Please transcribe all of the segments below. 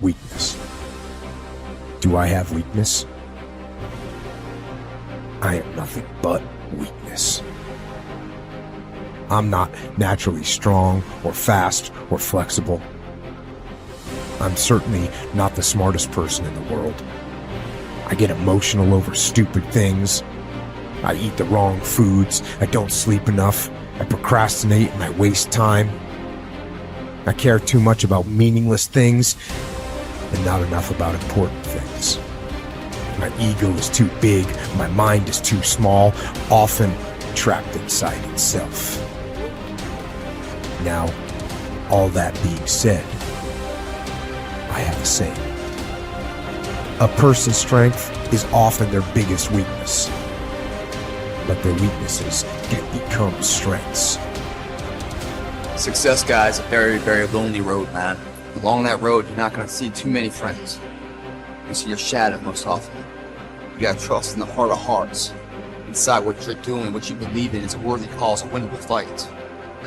Weakness. Do I have weakness? I am nothing but weakness. I'm not naturally strong or fast or flexible. I'm certainly not the smartest person in the world. I get emotional over stupid things. I eat the wrong foods. I don't sleep enough. I procrastinate and I waste time. I care too much about meaningless things and not enough about important things. My ego is too big. My mind is too small, often trapped inside itself. Now, all that being said, I have a saying. A person's strength is often their biggest weakness, but their weaknesses can become strengths. Success, guys, a very, very lonely road, man. Along that road, you're not going to see too many friends. You see your shadow most often. You got to trust in the heart of hearts. Inside what you're doing, what you believe in is a worthy cause, a winnable fight.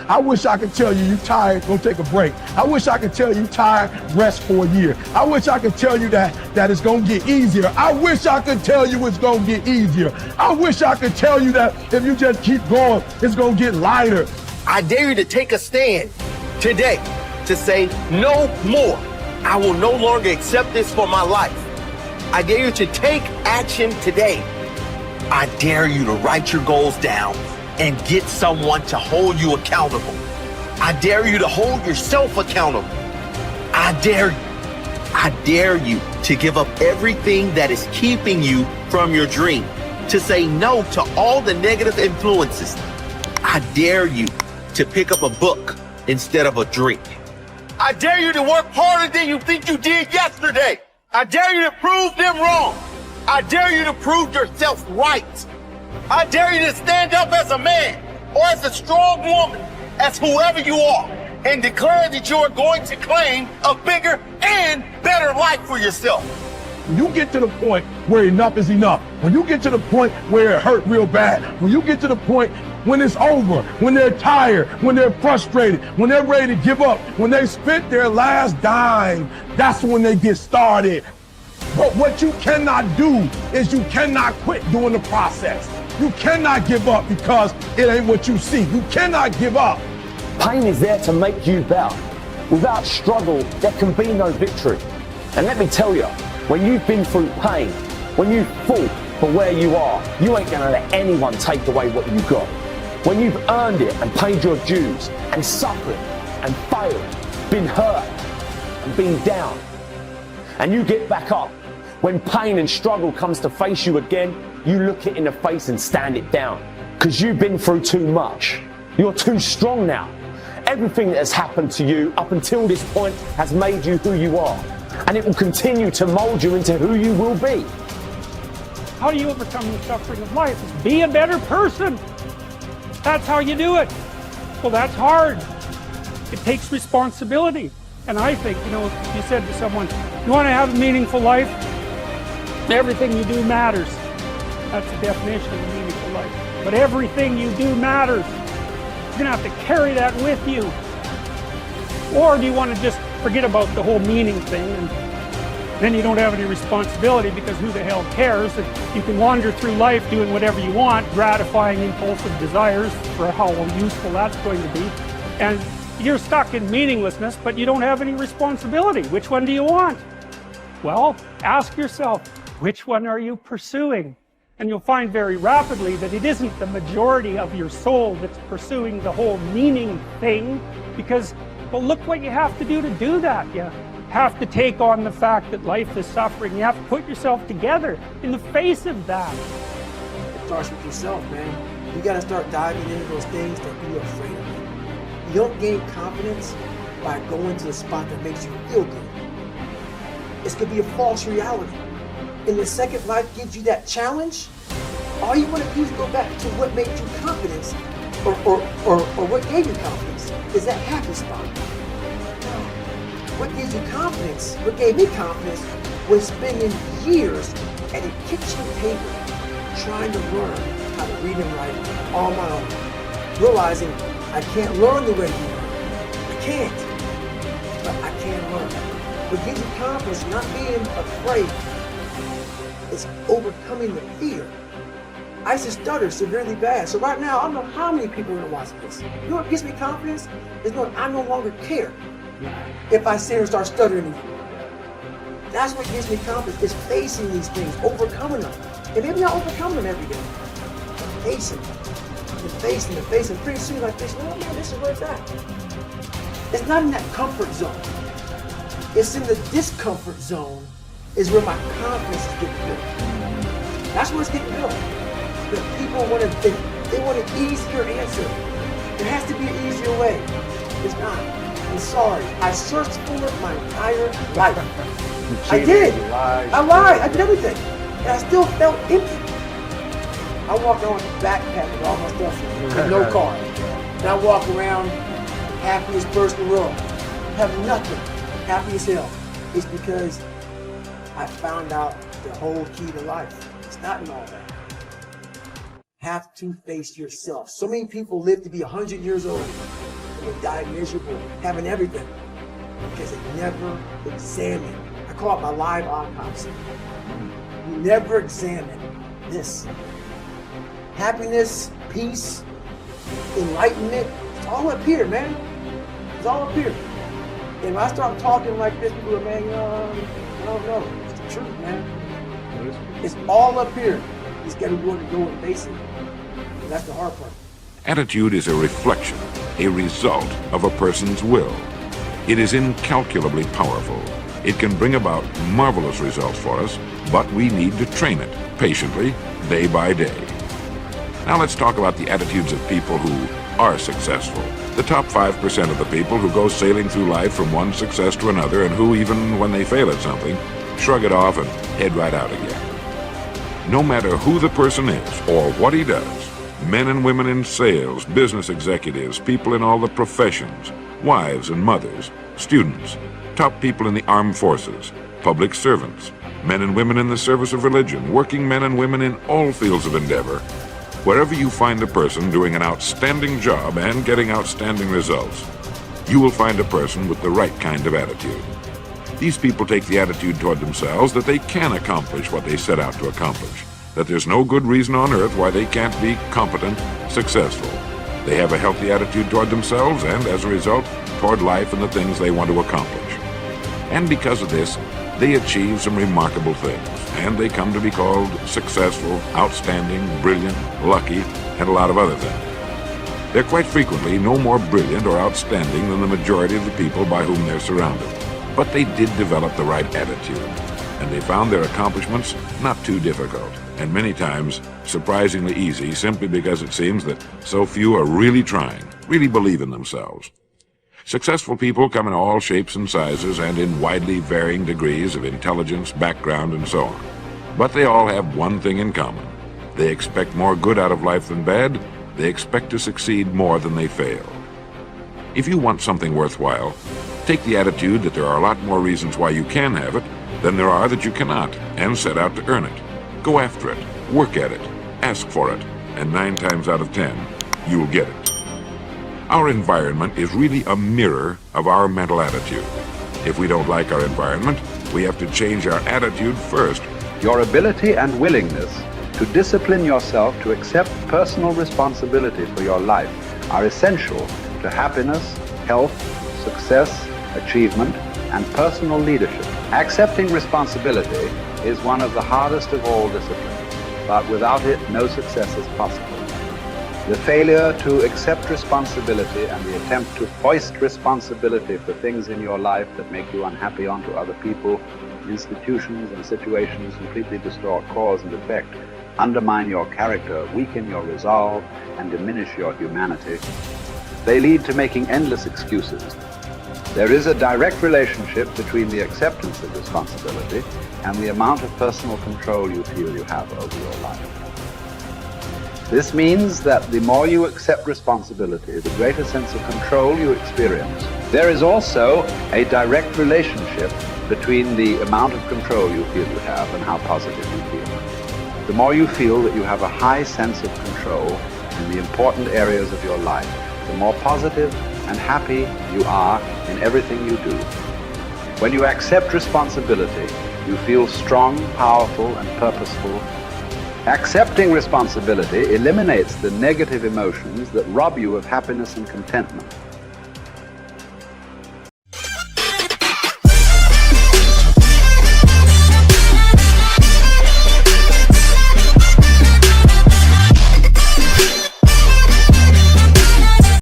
I wish I could tell you you're tired, go take a break. I wish I could tell you tired, rest for a year. I wish I could tell you that it's gonna get easier. I wish I could tell you it's gonna get easier. I wish I could tell you that if you just keep going, it's gonna get lighter. I dare you to take a stand today to say no more. I will no longer accept this for my life. I dare you to take action today. I dare you to write your goals down and get someone to hold you accountable. I dare you to hold yourself accountable. I dare you to give up everything that is keeping you from your dream, to say no to all the negative influences. I dare you to pick up a book instead of a drink. I dare you to work harder than you think you did yesterday. I dare you to prove them wrong. I dare you to prove yourself right. I dare you to stand up as a man or as a strong woman, as whoever you are, and declare that you are going to claim a bigger and better life for yourself. When you get to the point where enough is enough, when you get to the point where it hurt real bad, when you get to the point when it's over, when they're tired, when they're frustrated, when they're ready to give up, when they spent their last dime, that's when they get started. But what you cannot do is you cannot quit during the process. You cannot give up because it ain't what you see. You cannot give up. Pain is there to make you better. Without struggle, there can be no victory. And let me tell you, when you've been through pain, when you've fought for where you are, you ain't gonna let anyone take away what you got. When you've earned it and paid your dues and suffered and failed, been hurt and been down, and you get back up, when pain and struggle comes to face you again, you look it in the face and stand it down. Because you've been through too much. You're too strong now. Everything that has happened to you up until this point has made you who you are. And it will continue to mold you into who you will be. How do you overcome the suffering of life? Is be a better person. That's how you do it. Well, that's hard. It takes responsibility. And I think, if you said to someone, you want to have a meaningful life? Everything you do matters. That's the definition of a meaningful life. But everything you do matters. You're going to have to carry that with you. Or do you want to just forget about the whole meaning thing and then you don't have any responsibility because who the hell cares? And you can wander through life doing whatever you want, gratifying impulsive desires for how useful that's going to be. And you're stuck in meaninglessness, but you don't have any responsibility. Which one do you want? Well, ask yourself, which one are you pursuing? And you'll find very rapidly that it isn't the majority of your soul that's pursuing the whole meaning thing, because, well, look what you have to do that. You have to take on the fact that life is suffering. You have to put yourself together in the face of that. It starts with yourself, man. You gotta start diving into those things that you're afraid of. You don't gain confidence by going to the spot that makes you feel good. It's gonna be a false reality. And the second life gives you that challenge, all you want to do is go back to what made you confidence, or what gave you confidence, is that happy spot. What gives you confidence, what gave me confidence, was spending years at a kitchen table trying to learn how to read and write on my own. Realizing I can't learn the way you learn. I can't, but I can learn. What gives you confidence is not being afraid. It's overcoming the fear. I used to stutter severely bad. So right now, I don't know how many people are going to watch this. You know what gives me confidence? Is knowing I no longer care if I sit here and start stuttering anymore. That's what gives me confidence, is facing these things, overcoming them. And maybe not overcoming them every day, but facing them. And facing them, facing them. Pretty soon like this, oh man, this is where it's at. It's not in that comfort zone. It's in the discomfort zone is where my confidence is getting built. That's where it's getting built. But people want they want an easier answer. There has to be an easier way. It's not. I'm sorry. I searched for it my entire life. I did. I lied. I did everything. And I still felt empty. I walk around with a backpack with all my stuff with no car. And I walk around happiest person in the world. Have nothing. Happy as hell. It's because I found out the whole key to life. It's not in all that. Have to face yourself. So many people live to be 100 years old and they die miserable, having everything, because they never examine. I call it my live autopsy. You never examine this. Happiness, peace, enlightenment, it's all up here, man. It's all up here. And when I start talking like this, people are, man, I don't know. It's the truth, man. It's all up here. You just got to be willing to go and face it. And that's the hard part. Attitude is a reflection, a result of a person's will. It is incalculably powerful. It can bring about marvelous results for us, but we need to train it patiently, day by day. Now let's talk about the attitudes of people who are successful. The top 5% of the people who go sailing through life from one success to another and who, even when they fail at something, shrug it off and head right out again. No matter who the person is or what he does, men and women in sales, business executives, people in all the professions, wives and mothers, students, top people in the armed forces, public servants, men and women in the service of religion, working men and women in all fields of endeavor. Wherever you find a person doing an outstanding job and getting outstanding results, you will find a person with the right kind of attitude. These people take the attitude toward themselves that they can accomplish what they set out to accomplish, that there's no good reason on earth why they can't be competent, successful. They have a healthy attitude toward themselves and, as a result, toward life and the things they want to accomplish. And because of this, they achieve some remarkable things, and they come to be called successful, outstanding, brilliant, lucky, and a lot of other things. They're quite frequently no more brilliant or outstanding than the majority of the people by whom they're surrounded. But they did develop the right attitude, and they found their accomplishments not too difficult, and many times surprisingly easy, simply because it seems that so few are really trying, really believe in themselves. Successful people come in all shapes and sizes and in widely varying degrees of intelligence, background, and so on. But they all have one thing in common. They expect more good out of life than bad. They expect to succeed more than they fail. If you want something worthwhile, take the attitude that there are a lot more reasons why you can have it than there are that you cannot, and set out to earn it. Go after it, work at it, ask for it, and 9 times out of 10, you'll get it. Our environment is really a mirror of our mental attitude. If we don't like our environment, we have to change our attitude first. Your ability and willingness to discipline yourself to accept personal responsibility for your life are essential to happiness, health, success, achievement, and personal leadership. Accepting responsibility is one of the hardest of all disciplines, but without it, no success is possible. The failure to accept responsibility and the attempt to foist responsibility for things in your life that make you unhappy onto other people, institutions, and situations completely distort cause and effect, undermine your character, weaken your resolve, and diminish your humanity. They lead to making endless excuses. There is a direct relationship between the acceptance of responsibility and the amount of personal control you feel you have over your life. This means that the more you accept responsibility, the greater sense of control you experience. There is also a direct relationship between the amount of control you feel you have and how positive you feel. The more you feel that you have a high sense of control in the important areas of your life, the more positive and happy you are in everything you do. When you accept responsibility, you feel strong, powerful, and purposeful. Accepting responsibility eliminates the negative emotions that rob you of happiness and contentment.